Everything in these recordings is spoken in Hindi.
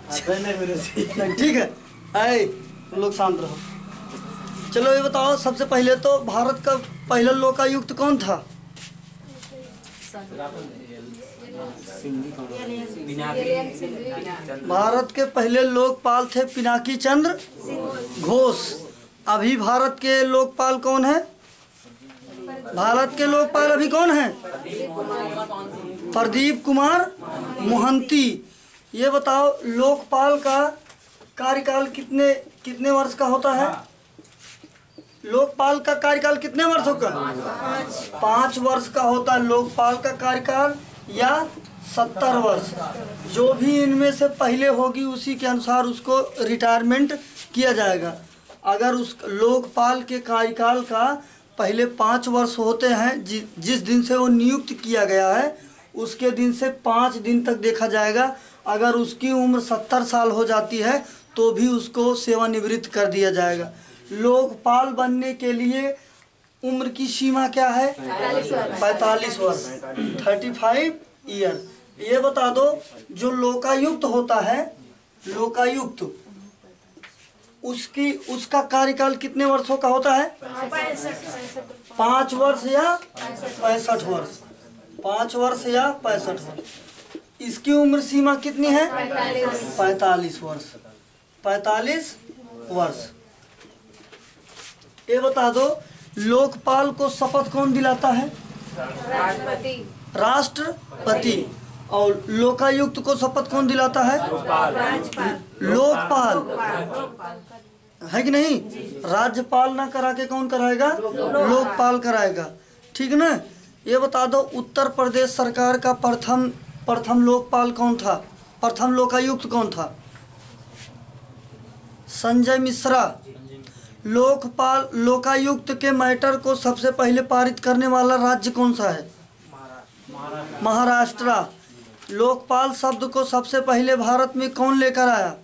ठीक है, आए तुम लोग शांत रहो। चलो ये बताओ, सबसे पहले तो भारत का पहला लोकायुक्त कौन था? भारत के पहले लोकपाल थे पिनाकी चंद्र घोष। अभी भारत के लोकपाल कौन है? भारत के लोकपाल अभी कौन है? प्रदीप कुमार मोहंती। ये बताओ, लोकपाल का कार्यकाल कितने वर्ष का होता है? लोकपाल का कार्यकाल कितने वर्षों का? 5 वर्ष का होता है लोकपाल का कार्यकाल, या 70 वर्ष। जो भी इनमें से पहले होगी उसी के अनुसार उसको रिटायरमेंट किया जाएगा। अगर उस लोकपाल के कार्यकाल का पहले 5 वर्ष होते हैं, जिस दिन से वो नियुक्त किया गया है उसके दिन से 5 दिन तक देखा जाएगा। अगर उसकी उम्र 70 साल हो जाती है तो भी उसको सेवानिवृत्त कर दिया जाएगा। लोकपाल बनने के लिए उम्र की सीमा क्या है? 45 वर्ष, 35 ईयर। ये बता दो, जो लोकायुक्त होता है, लोकायुक्त उसका कार्यकाल कितने वर्षों का होता है? 5 वर्ष या 65 वर्ष? 5 वर्ष या 65 वर्ष। इसकी उम्र सीमा कितनी है? 45 वर्ष। 45 वर्ष। ये बता दो, लोकपाल को शपथ कौन दिलाता है? राष्ट्रपति। और लोकायुक्त को शपथ कौन दिलाता है? लोकपाल। है कि नहीं? राज्यपाल ना करा के कौन कराएगा? लोकपाल कराएगा। ठीक ना? ये बता दो, उत्तर प्रदेश सरकार का प्रथम लोकपाल कौन था? प्रथम लोकायुक्त कौन था? संजय मिश्रा। लोकायुक्त के मैटर को सबसे पहले पारित करने वाला राज्य कौन सा है? महाराष्ट्र। लोकपाल शब्द को सबसे पहले भारत में कौन लेकर आया?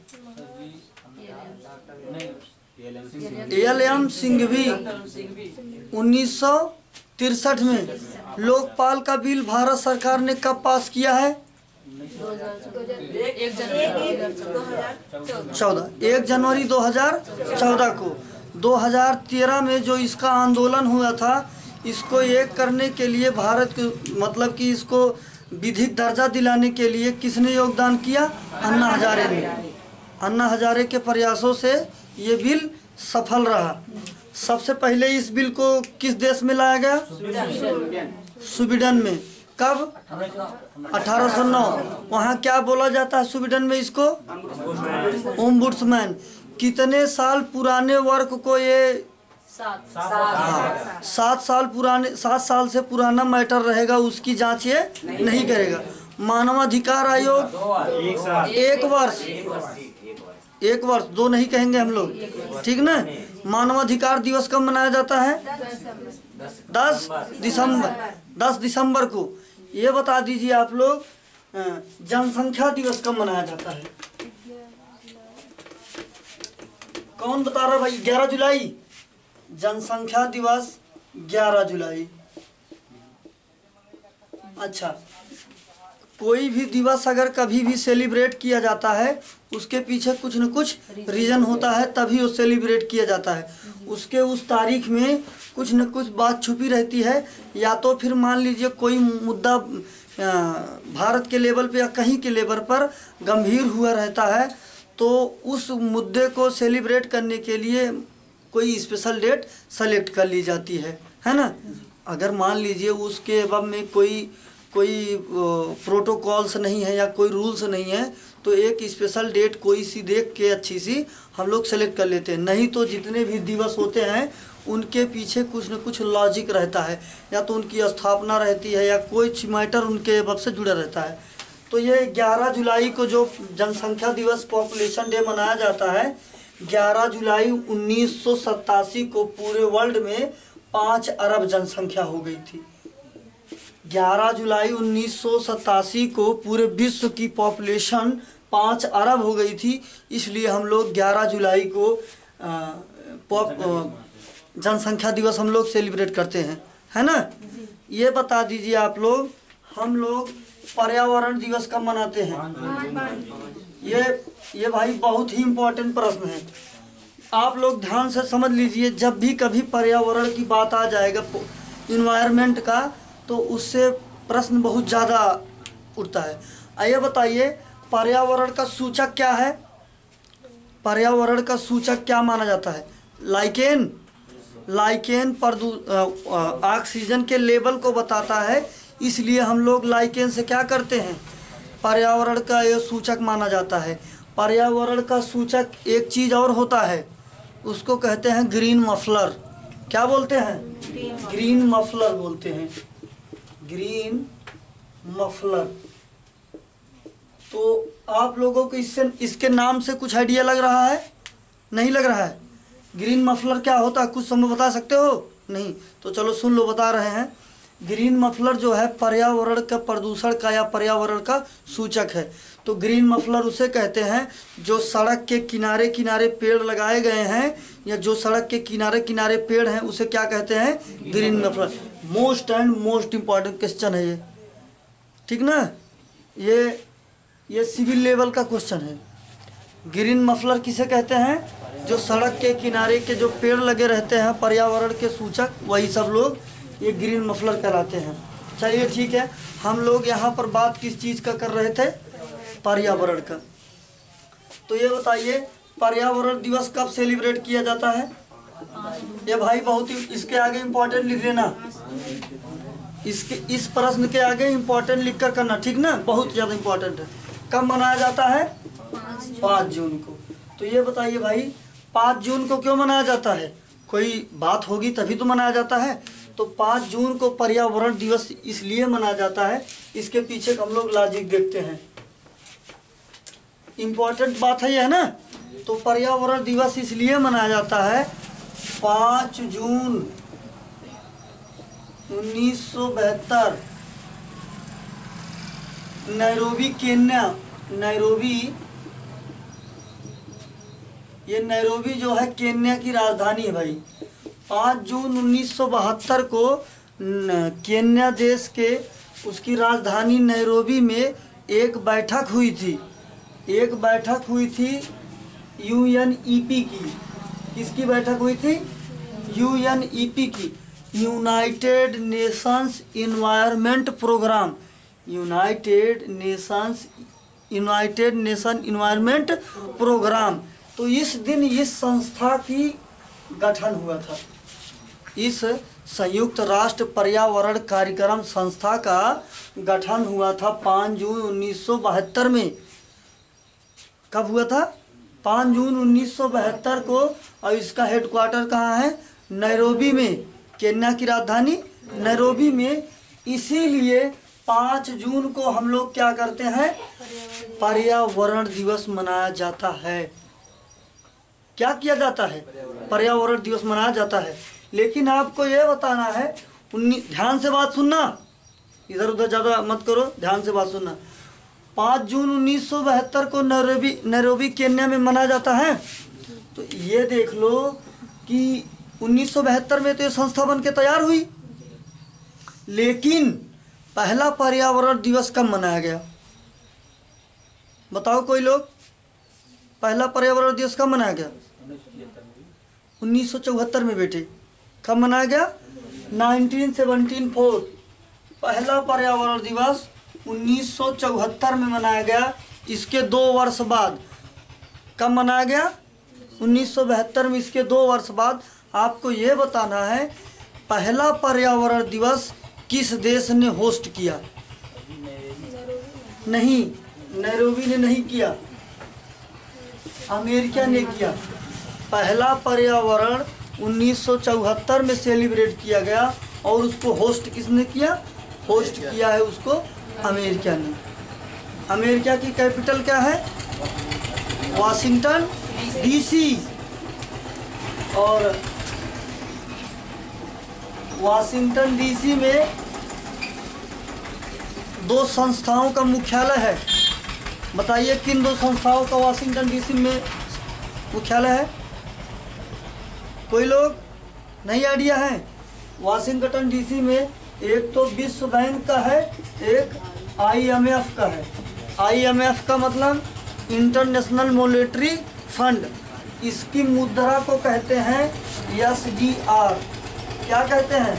एल.एम. सिंघवी 1963 में। लोकपाल का बिल भारत सरकार ने कब पास किया है? 1 जनवरी 2014 को। 2013 में जो इसका आंदोलन हुआ था, इसको एक करने के लिए भारत के मतलब कि इसको विधिक दर्जा दिलाने के लिए किसने योगदान किया? अन्ना हजारे ने। अन्ना हजारे के प्रयासों से ये बिल सफल रहा। सबसे पहले इस बिल को किस देश में लाया गया? स्वीडन में। कब? 1809। वहाँ क्या बोला जाता है स्वीडन में इसको? ओम्बुड्समैन। कितने साल पुराने वर्क को ये 7 साल से पुराना मैटर रहेगा, उसकी जांच ये नहीं करेगा। मानवाधिकार आयोग 1 वर्ष, 1 वर्ष, 2 नहीं कहेंगे हम लोग, ठीक ना? मानवाधिकार दिवस कब मनाया जाता है? 10 दिसंबर को। ये बता दीजिए आप लोग, जनसंख्या दिवस कब मनाया जाता है? कौन बता रहा भाई? 11 जुलाई। जनसंख्या दिवस 11 जुलाई। अच्छा, कोई भी दिवस अगर कभी भी सेलिब्रेट किया जाता है, उसके पीछे कुछ न कुछ रीज़न होता है, तभी वो सेलिब्रेट किया जाता है। उसके उस तारीख में कुछ न कुछ बात छुपी रहती है, या तो फिर मान लीजिए कोई मुद्दा भारत के लेवल पे या कहीं के लेवल पर गंभीर हुआ रहता है, तो उस मुद्दे को सेलिब्रेट करने के लिए कोई स्पेशल डेट सेलेक्ट कर ली जाती है ना? अगर मान लीजिए उसके अब में कोई प्रोटोकॉल्स नहीं है या कोई रूल्स नहीं है, तो एक स्पेशल डेट कोई सी देख के अच्छी सी हम लोग सेलेक्ट कर लेते हैं। नहीं तो जितने भी दिवस होते हैं उनके पीछे कुछ न कुछ लॉजिक रहता है, या तो उनकी स्थापना रहती है या कोई मैटर उनके अब से जुड़ा रहता है। तो ये 11 जुलाई को जो जनसंख्या दिवस, पॉपुलेशन डे मनाया जाता है, 11 जुलाई 1987 को पूरे वर्ल्ड में 5 अरब जनसंख्या हो गई थी। 11 जुलाई 1987 को पूरे विश्व की पॉपुलेशन 5 अरब हो गई थी। इसलिए हम लोग 11 जुलाई को जनसंख्या दिवस हम लोग सेलिब्रेट करते हैं, है ना? ये बता दीजिए आप लोग, हम लोग पर्यावरण दिवस कब मनाते हैं? ये भाई बहुत ही इम्पोर्टेंट प्रश्न है। आप लोग ध्यान से समझ लीजिए, जब भी कभी पर्यावरण की बात आ जाएगा इन्वायरमेंट का, तो उससे प्रश्न बहुत ज़्यादा उठता है। आइए बताइए, पर्यावरण का सूचक क्या है? पर्यावरण का सूचक क्या माना जाता है? लाइकेन। लाइकेन ऑक्सीजन के लेवल को बताता है, इसलिए हम लोग लाइकेन से क्या करते हैं, पर्यावरण का ये सूचक माना जाता है। पर्यावरण का सूचक एक चीज़ और होता है, उसको कहते हैं ग्रीन मफलर। क्या बोलते हैं? ग्रीन मफलर बोलते हैं, ग्रीन मफलर। तो आप लोगों को इसके नाम से कुछ आइडिया लग रहा है? नहीं लग रहा है? ग्रीन मफलर क्या होता है, कुछ समझ बता सकते हो? नहीं? तो चलो सुन लो, बता रहे हैं। ग्रीन मफलर जो है पर्यावरण का प्रदूषण का या पर्यावरण का सूचक है। तो ग्रीन मफलर उसे कहते हैं जो सड़क के किनारे किनारे पेड़ लगाए गए हैं, या जो सड़क के किनारे किनारे पेड़ हैं, उसे क्या कहते हैं? Green muffler. Most and most important question है ये, ठीक ना? ये सिविल लेवल का क्वेश्चन है। ग्रीन मफलर किसे कहते हैं? जो सड़क के किनारे के जो पेड़ लगे रहते हैं पर्यावरण के सूचक, वही सब लोग ये ग्रीन मफलर कहलाते हैं। चलिए ठीक है, हम लोग यहाँ पर बात किस चीज़ का कर रहे थे? पर्यावरण का। तो ये बताइए, पर्यावरण दिवस कब सेलिब्रेट किया जाता है? ये भाई बहुत ही इसके आगे इम्पोर्टेंट लिख लेना, इस प्रश्न के आगे इम्पोर्टेंट लिख कर करना, ठीक ना? बहुत ज़्यादा इम्पोर्टेंट है। कब मनाया जाता है? 5 जून को। तो ये बताइए भाई, 5 जून को क्यों मनाया जाता है? कोई बात होगी तभी तो मनाया जाता है। तो 5 जून को पर्यावरण दिवस इसलिए मनाया जाता है, इसके पीछे हम लोग लॉजिक देखते हैं। इम्पोर्टेंट बात है ये, है ना? तो पर्यावरण दिवस इसलिए मनाया जाता है 5 जून 1972 नैरोबी केन्या, ये नैरोबी जो है केन्या की राजधानी है भाई। 5 जून 1972 को केन्या देश के उसकी राजधानी नैरोबी में एक बैठक हुई थी। यूएनईपी की। किसकी बैठक हुई थी? यूएनईपी की, United Nations environment programme. United Nation environment programme. तो इस दिन इस संस्था की गठन हुआ था। इस संयुक्त राष्ट्र पर्यावरण कार्यक्रम संस्था का गठन हुआ था 5 जून 1972 में। कब हुआ था? 5 जून 1972 को। और इसका हेडक्वार्टर कहाँ है? नैरोबी में, केन्या की राजधानी नैरोबी में। इसीलिए 5 जून को हम लोग क्या करते हैं? पर्यावरण दिवस मनाया जाता है। क्या किया जाता है? पर्यावरण दिवस मनाया जाता है। लेकिन आपको ये बताना है, ध्यान से बात सुनना, इधर उधर ज़्यादा मत करो, ध्यान से बात सुनना। 5 जून 1972 को नैरोबी केन्या में मनाया जाता है। तो ये देख लो कि 1972 में तो ये संस्था बन के तैयार हुई, लेकिन पहला पर्यावरण दिवस कब मनाया गया? बताओ कोई लोग, पहला पर्यावरण दिवस कब मनाया गया? 1974 में बेटे। कब मनाया गया? 1974। पहला पर्यावरण दिवस 1974 में मनाया गया। इसके 2 वर्ष बाद कब मनाया गया? 1972 में। इसके 2 वर्ष बाद आपको ये बताना है पहला पर्यावरण दिवस किस देश ने होस्ट किया? नहीं, नैरोबी ने नहीं किया, अमेरिका ने किया। पहला पर्यावरण 1974 में सेलिब्रेट किया गया, और उसको होस्ट किसने किया? होस्ट किया है उसको अमेरिका ने। अमेरिका की कैपिटल क्या है? Washington DC. और वाशिंगटन डीसी में 2 संस्थाओं का मुख्यालय है। बताइए किन 2 संस्थाओं का वाशिंगटन डीसी में मुख्यालय है? कोई लोग नहीं आइडिया है? वाशिंगटन डीसी में एक तो विश्व बैंक का है, एक IMF का है। IMF का मतलब इंटरनेशनल मॉनेटरी फंड। इसकी मुद्रा को कहते हैं SDR। क्या कहते हैं?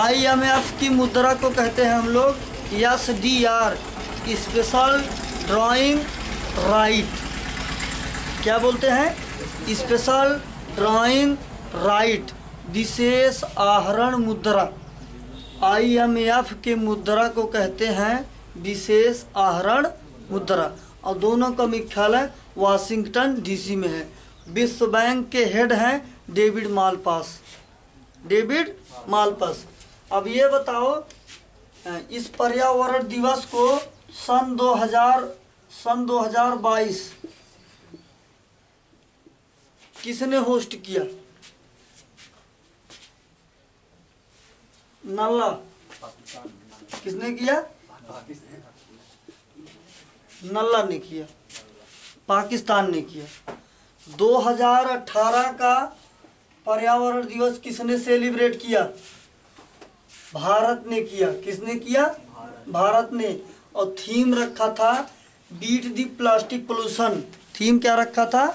IMF की मुद्रा को कहते हैं हम लोग SDR, स्पेशल ड्राइंग राइट। क्या बोलते हैं? स्पेशल ड्राइंग राइट, विशेष आहरण मुद्रा। IMF के मुद्रा को कहते हैं विशेष आहरण मुद्रा, और दोनों का मुख्यालय वाशिंगटन DC में है। विश्व बैंक के हेड हैं डेविड मालपास। David Malpass. अब ये बताओ, इस पर्यावरण दिवस को सन 2022 किसने होस्ट किया? नल्ला किसने किया? नल्ला ने किया, पाकिस्तान ने किया। 2018 का पर्यावरण दिवस किसने सेलिब्रेट किया? भारत ने किया। किसने किया? भारत ने। और थीम रखा था बीट दी प्लास्टिक पोल्यूशन। थीम क्या रखा था?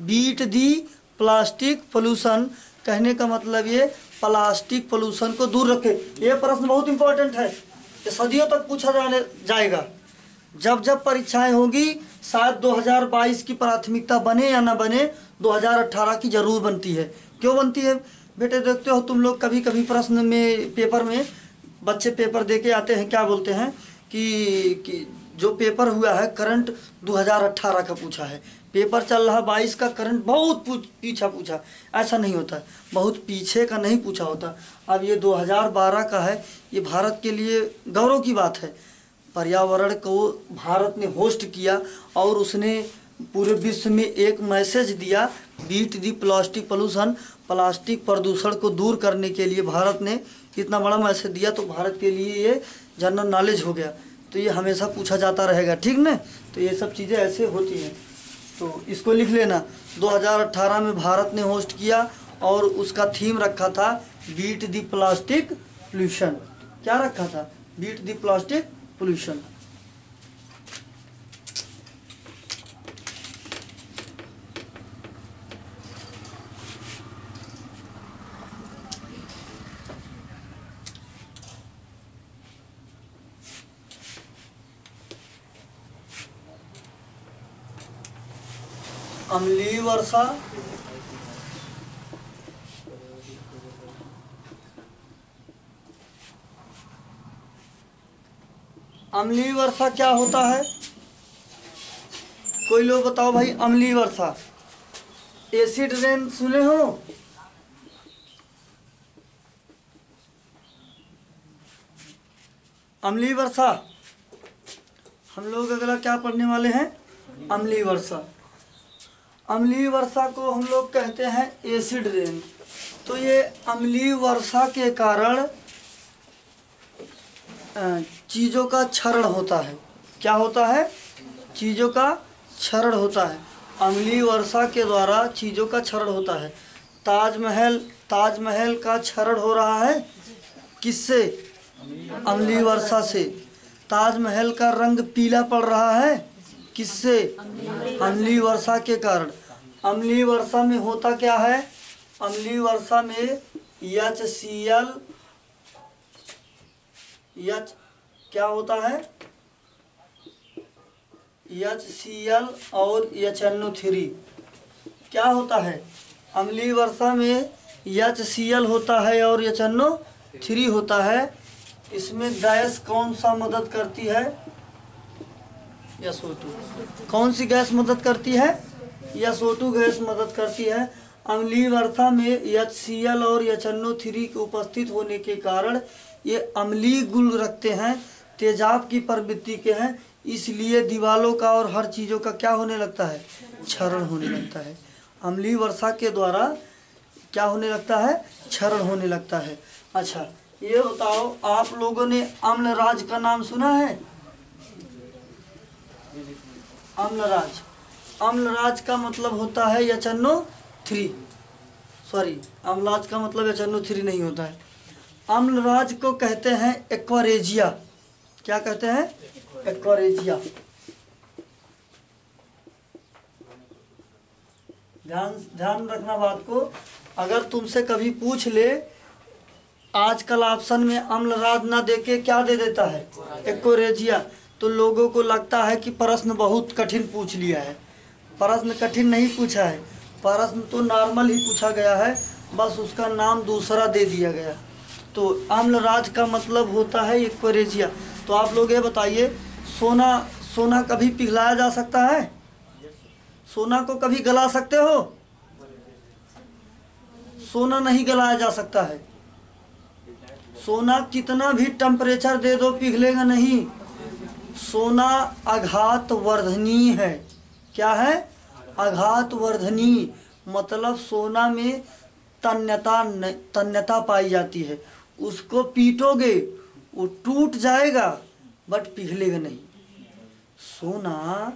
बीट दी प्लास्टिक पोल्यूशन। कहने का मतलब ये प्लास्टिक पोल्यूशन को दूर रखे। ये प्रश्न बहुत इंपॉर्टेंट है, ये सदियों तक पूछा जाएगा। जब जब परीक्षाएं होगी, शायद 2022 की प्राथमिकता बने या ना बने, 2018 की जरूर बनती है। क्यों बनती है बेटे? देखते हो तुम लोग, कभी कभी प्रश्न में, पेपर में बच्चे पेपर दे के आते हैं, क्या बोलते हैं कि जो पेपर हुआ है करंट 2018 का पूछा है, पेपर चल रहा 22 का, करंट बहुत पीछा पूछा। ऐसा नहीं होता, बहुत पीछे का नहीं पूछा होता। अब ये 2012 का है, ये भारत के लिए गौरव की बात है। पर्यावरण को भारत ने होस्ट किया और उसने पूरे विश्व में एक मैसेज दिया, बीट दी प्लास्टिक पोल्यूशन। प्लास्टिक प्रदूषण को दूर करने के लिए भारत ने इतना बड़ा मैसेज दिया, तो भारत के लिए ये जनरल नॉलेज हो गया। तो ये हमेशा पूछा जाता रहेगा, ठीक ना? तो ये सब चीज़ें ऐसे होती हैं, तो इसको लिख लेना। 2018 में भारत ने होस्ट किया और उसका थीम रखा था बीट दी प्लास्टिक पोल्यूशन। क्या रखा था? बीट दी प्लास्टिक पोल्यूशन। अम्लीय वर्षा, अम्लीय वर्षा क्या होता है? कोई लोग बताओ भाई, अम्लीय वर्षा। एसिड रेन सुने हो? अम्लीय वर्षा। हम लोग अगला क्या पढ़ने वाले हैं? अम्लीय वर्षा। अम्लीय वर्षा को हम लोग कहते हैं एसिड रेन। तो ये अम्लीय वर्षा के कारण चीज़ों का क्षरण होता है। क्या होता है? चीज़ों का क्षरण होता है। अम्लीय वर्षा के द्वारा चीज़ों का क्षरण होता है। ताजमहल का क्षरण हो रहा है किससे? अम्लीय वर्षा से। ताजमहल का रंग पीला पड़ रहा है किससे? अम्लीय वर्षा के कारण। अम्लीय वर्षा में होता क्या है? अम्लीय वर्षा में HCl क्या होता है? HCl और HNO3 क्या होता है? अम्लीय वर्षा में HCl होता है और HNO3 होता है। इसमें गैस कौन सा मदद करती है? SO2। कौन सी गैस मदद करती है? SO2 गैस मदद करती है। अम्लीय वर्षा में HCl और HNO3 के उपस्थित होने के कारण ये अम्लीय गुण रखते हैं, तेजाब की प्रवृत्ति के हैं, इसलिए दीवारों का और हर चीज़ों का क्या होने लगता है? क्षरण होने लगता है। अम्लीय वर्षा के द्वारा क्या होने लगता है? क्षरण होने लगता है। अच्छा ये बताओ, आप लोगों ने अम्लराज का नाम सुना है? अम्लराज। अम्लराज का मतलब होता है HNO3। सॉरी, अम्लराज का मतलब HNO3 नहीं होता है। अम्लराज को कहते हैं एक्वारेजिया। क्या कहते हैं? एक्वरेजिया। ध्यान रखना बात को। अगर तुमसे कभी पूछ ले, आजकल ऑप्शन में अम्लराज ना देके क्या दे देता है? एक्वरेजिया, तो लोगों को लगता है कि प्रश्न बहुत कठिन पूछ लिया है। प्रश्न कठिन नहीं पूछा है, प्रश्न तो नॉर्मल ही पूछा गया है, बस उसका नाम दूसरा दे दिया गया। तो अम्लराज का मतलब होता है एक्वरेजिया। तो आप लोग ये बताइए, सोना कभी पिघलाया जा सकता है? सोना को कभी गला सकते हो? सोना नहीं गलाया जा सकता है। सोना कितना भी टेम्परेचर दे दो पिघलेगा नहीं। सोना आघात वर्धनीय है। क्या है? आघात वर्धनीय, मतलब सोना में तन्यता पाई जाती है। उसको पीटोगे वो टूट जाएगा बट पिघलेगा नहीं। सोना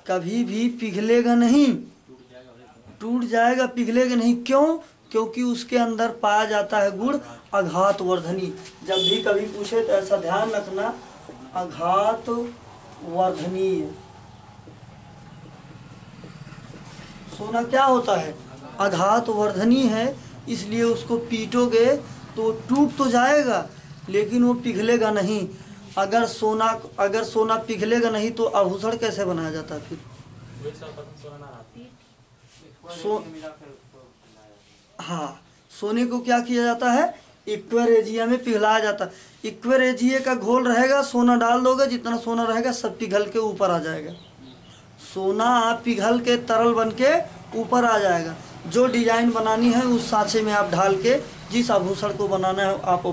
कभी भी पिघलेगा नहीं, टूट जाएगा, पिघलेगा नहीं। क्यों? क्योंकि उसके अंदर पाया जाता है गुण आघात वर्धनी। जब भी कभी पूछे तो ऐसा ध्यान रखना, आघात वर्धनीय। सोना क्या होता है? आघात वर्धनीय है, इसलिए उसको पीटोगे तो टूट तो जाएगा लेकिन वो पिघलेगा नहीं। अगर सोना पिघलेगा नहीं तो आभूषण कैसे बनाया जाता है? फिर हाँ, सोने को क्या किया जाता है? एक्वरेजिया में पिघलाया जाता है। एक्वरेजिया का घोल रहेगा, सोना डाल दोगे, जितना सोना रहेगा सब पिघल के ऊपर आ जाएगा। सोना पिघल के तरल बन के ऊपर आ जाएगा। जो डिजाइन बनानी है उस सांचे में आप ढाल के जिस आभूषण को बनाना है आप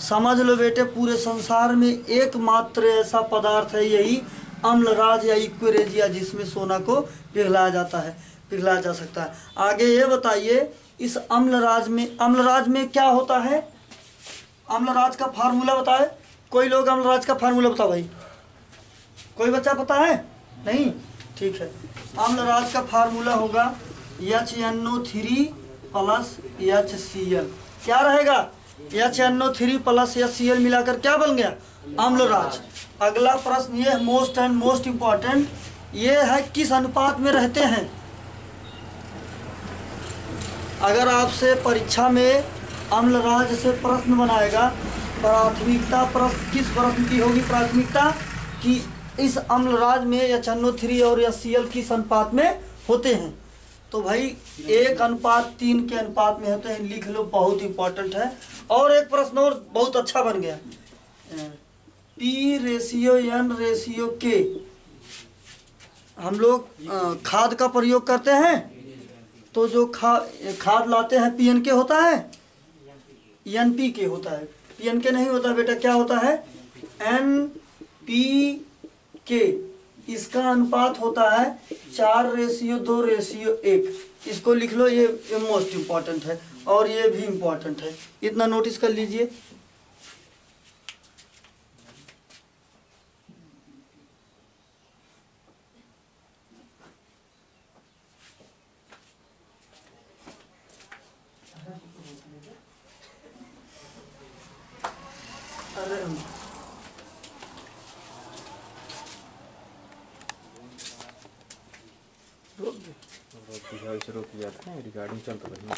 समझ लो बेटे, पूरे संसार में एकमात्र ऐसा पदार्थ है यही अम्लराज या एक्वरेजिया जिसमें सोना को पिघलाया जाता है, पिघलाया जा सकता है। आगे ये बताइए, इस अम्लराज में क्या होता है? अम्लराज का फार्मूला बताए कोई लोग। अम्लराज का फार्मूला बताओ भाई, कोई बच्चा पता है? नहीं, ठीक है। अम्लराज का फार्मूला होगा HNO3 प्लस HCl। क्या रहेगा? HNO3 प्लस HCl मिलाकर क्या बन गया? अम्लराज। अगला प्रश्न ये मोस्ट एंड मोस्ट इम्पॉर्टेंट, ये है किस अनुपात में रहते हैं? अगर आपसे परीक्षा में अम्लराज से प्रश्न बनाएगा, प्राथमिकता प्रश्न किस प्रश्न की होगी? प्राथमिकता कि इस अम्लराज में HNO3 और HCl किस अनुपात में होते हैं? तो भाई 1:3 के अनुपात में होते हैं, लिख लो, बहुत इंपॉर्टेंट है। और एक प्रश्न और बहुत अच्छा बन गया, P/N/K। हम लोग खाद का प्रयोग करते हैं तो जो खाद लाते हैं PNK होता है, NPK होता है। PNK नहीं होता बेटा, क्या होता है? NPK। इसका अनुपात होता है 4:2:1। इसको लिख लो, ये मोस्ट इम्पॉर्टेंट है और ये भी इम्पॉर्टेंट है, इतना नोटिस कर लीजिए। रोक दिया, रोक दिया था, रिकॉर्डिंग चल रही है।